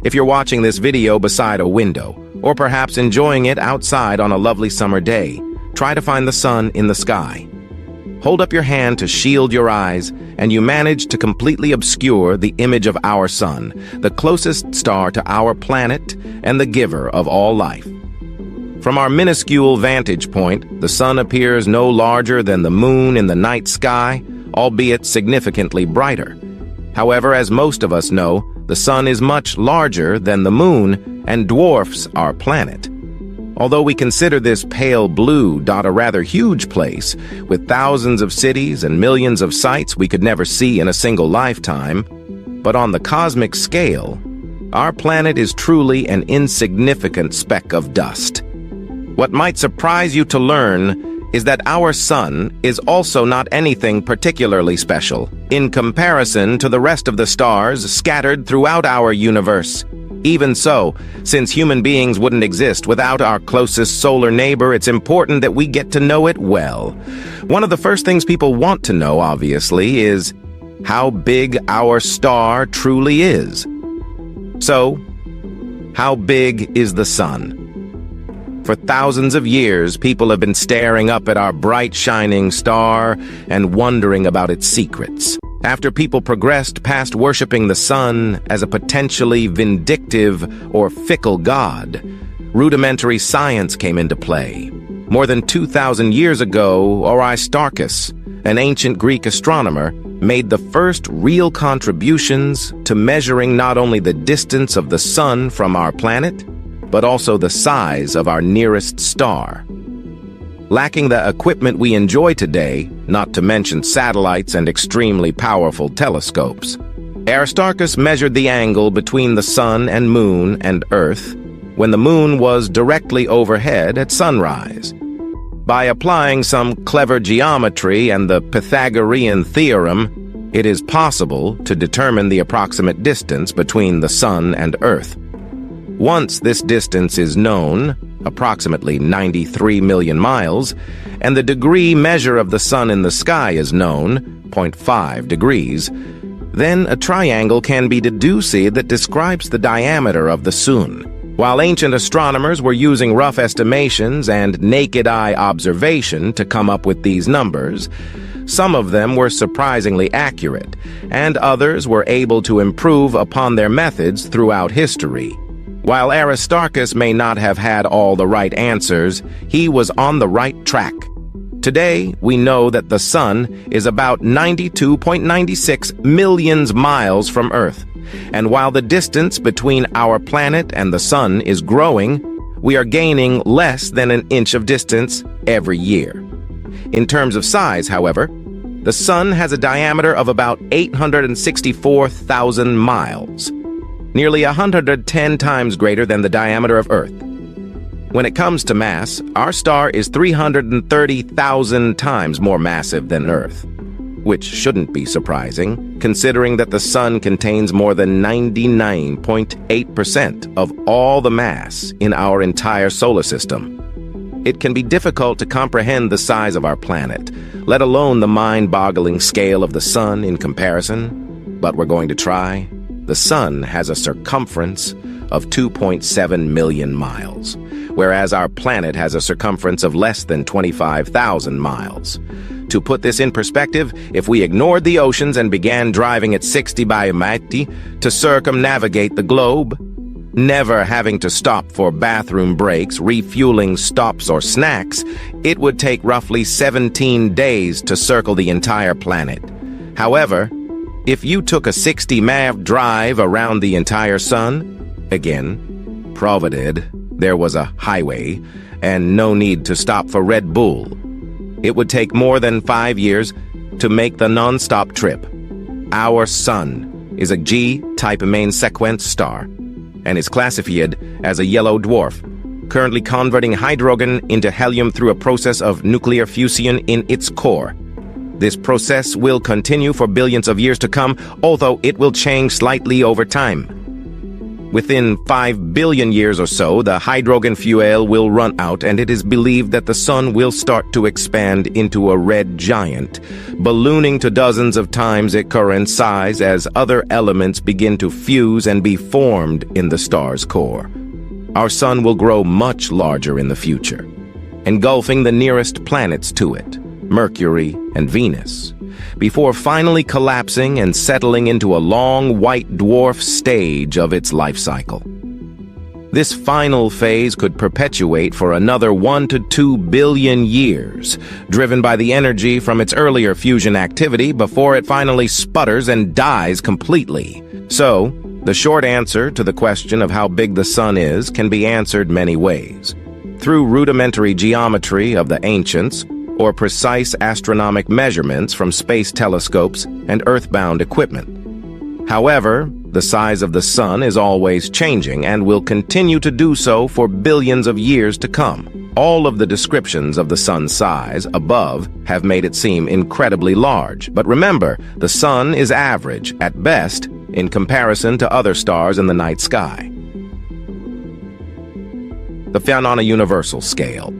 If you're watching this video beside a window, or perhaps enjoying it outside on a lovely summer day, try to find the sun in the sky. Hold up your hand to shield your eyes, and you manage to completely obscure the image of our sun, the closest star to our planet and the giver of all life. From our minuscule vantage point, the sun appears no larger than the moon in the night sky, albeit significantly brighter. However, as most of us know, the sun is much larger than the moon and dwarfs our planet. Although we consider this pale blue dot a rather huge place, with thousands of cities and millions of sights we could never see in a single lifetime, but on the cosmic scale, our planet is truly an insignificant speck of dust. What might surprise you to learn is that our sun is also not anything particularly special in comparison to the rest of the stars scattered throughout our universe. Even so, since human beings wouldn't exist without our closest solar neighbor, it's important that we get to know it well. One of the first things people want to know, obviously, is how big our star truly is. So, how big is the sun? For thousands of years, people have been staring up at our bright, shining star and wondering about its secrets. After people progressed past worshiping the sun as a potentially vindictive or fickle god, rudimentary science came into play. More than 2,000 years ago, Aristarchus, an ancient Greek astronomer, made the first real contributions to measuring not only the distance of the sun from our planet, but also the size of our nearest star. Lacking the equipment we enjoy today, not to mention satellites and extremely powerful telescopes, Aristarchus measured the angle between the sun and moon and Earth when the moon was directly overhead at sunrise. By applying some clever geometry and the Pythagorean theorem, it is possible to determine the approximate distance between the sun and Earth. Once this distance is known, approximately 93 million miles, and the degree measure of the sun in the sky is known, 0.5 degrees, then a triangle can be deduced that describes the diameter of the sun. While ancient astronomers were using rough estimations and naked-eye observation to come up with these numbers, some of them were surprisingly accurate, and others were able to improve upon their methods throughout history. While Aristarchus may not have had all the right answers, he was on the right track. Today, we know that the sun is about 92.96 million miles from Earth. And while the distance between our planet and the sun is growing, we are gaining less than an inch of distance every year. In terms of size, however, the sun has a diameter of about 864,000 miles. Nearly 110 times greater than the diameter of Earth. When it comes to mass, our star is 330,000 times more massive than Earth, which shouldn't be surprising, considering that the sun contains more than 99.8% of all the mass in our entire solar system. It can be difficult to comprehend the size of our planet, let alone the mind-boggling scale of the sun in comparison, but we're going to try. The sun has a circumference of 2.7 million miles, whereas our planet has a circumference of less than 25,000 miles. To put this in perspective, if we ignored the oceans and began driving at 60 km/h to circumnavigate the globe, never having to stop for bathroom breaks, refueling stops, or snacks, it would take roughly 17 days to circle the entire planet. However, if you took a 60-mile drive around the entire sun, again, provided there was a highway and no need to stop for Red Bull, it would take more than 5 years to make the non-stop trip. Our sun is a G-type main sequence star and is classified as a yellow dwarf, currently converting hydrogen into helium through a process of nuclear fusion in its core. This process will continue for billions of years to come, although it will change slightly over time. Within 5 billion years or so, the hydrogen fuel will run out, and it is believed that the sun will start to expand into a red giant, ballooning to dozens of times its current size as other elements begin to fuse and be formed in the star's core. Our sun will grow much larger in the future, engulfing the nearest planets to it, Mercury and Venus, before finally collapsing and settling into a long white dwarf stage of its life cycle. This final phase could perpetuate for another 1 to 2 billion years, driven by the energy from its earlier fusion activity before it finally sputters and dies completely. So, the short answer to the question of how big the sun is can be answered many ways. Through rudimentary geometry of the ancients, or precise astronomic measurements from space telescopes and earthbound equipment. However, the size of the sun is always changing and will continue to do so for billions of years to come. All of the descriptions of the sun's size above have made it seem incredibly large, but remember, the sun is average, at best, in comparison to other stars in the night sky. The found on a universal scale.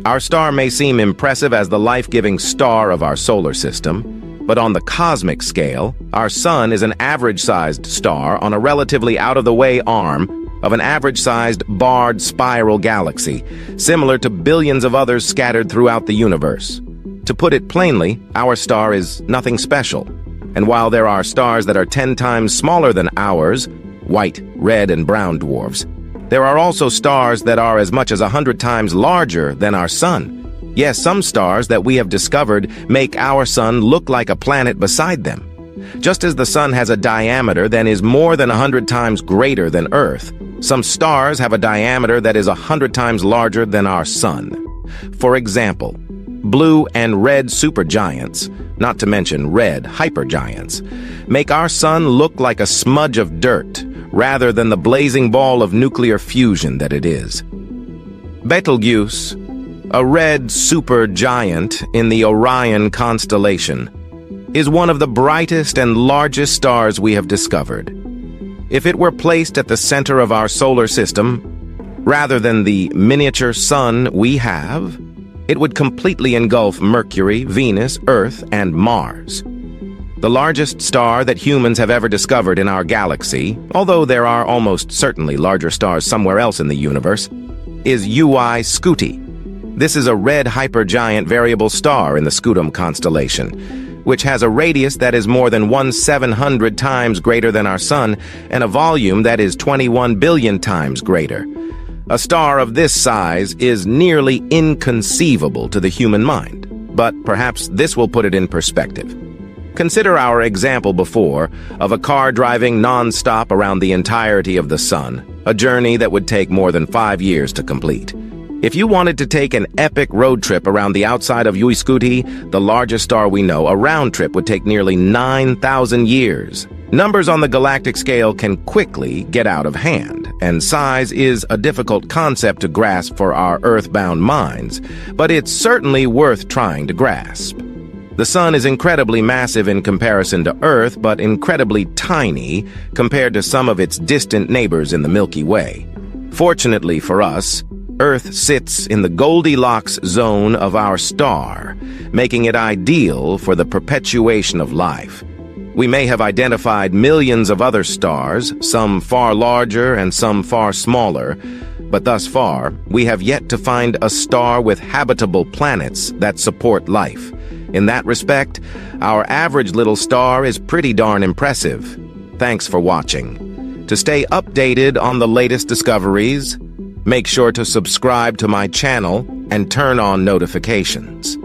Our star may seem impressive as the life-giving star of our solar system, but on the cosmic scale, our sun is an average-sized star on a relatively out-of-the-way arm of an average-sized barred spiral galaxy, similar to billions of others scattered throughout the universe. To put it plainly, our star is nothing special, and while there are stars that are 10 times smaller than ours, white, red, and brown dwarfs, there are also stars that are as much as 100 times larger than our sun. Yes, some stars that we have discovered make our sun look like a planet beside them. Just as the sun has a diameter that is more than 100 times greater than Earth, some stars have a diameter that is 100 times larger than our sun. For example, blue and red supergiants, not to mention red hypergiants, make our sun look like a smudge of dirt, rather than the blazing ball of nuclear fusion that it is. Betelgeuse, a red supergiant in the Orion constellation, is one of the brightest and largest stars we have discovered. If it were placed at the center of our solar system, rather than the miniature sun we have, it would completely engulf Mercury, Venus, Earth, and Mars. The largest star that humans have ever discovered in our galaxy, although there are almost certainly larger stars somewhere else in the universe, is Ui Scuti. This is a red hypergiant variable star in the Scutum constellation, which has a radius that is more than 1/700 times greater than our sun and a volume that is 21 billion times greater. A star of this size is nearly inconceivable to the human mind, but perhaps this will put it in perspective. Consider our example before of a car driving non-stop around the entirety of the sun, a journey that would take more than 5 years to complete. If you wanted to take an epic road trip around the outside of Ui Scuti, the largest star we know, a round trip would take nearly 9,000 years. Numbers on the galactic scale can quickly get out of hand, and size is a difficult concept to grasp for our earthbound minds, but it's certainly worth trying to grasp. The sun is incredibly massive in comparison to Earth, but incredibly tiny compared to some of its distant neighbors in the Milky Way. Fortunately for us, Earth sits in the Goldilocks zone of our star, making it ideal for the perpetuation of life. We may have identified millions of other stars, some far larger and some far smaller, but thus far, we have yet to find a star with habitable planets that support life. In that respect, our average little star is pretty darn impressive. Thanks for watching. To stay updated on the latest discoveries, make sure to subscribe to my channel and turn on notifications.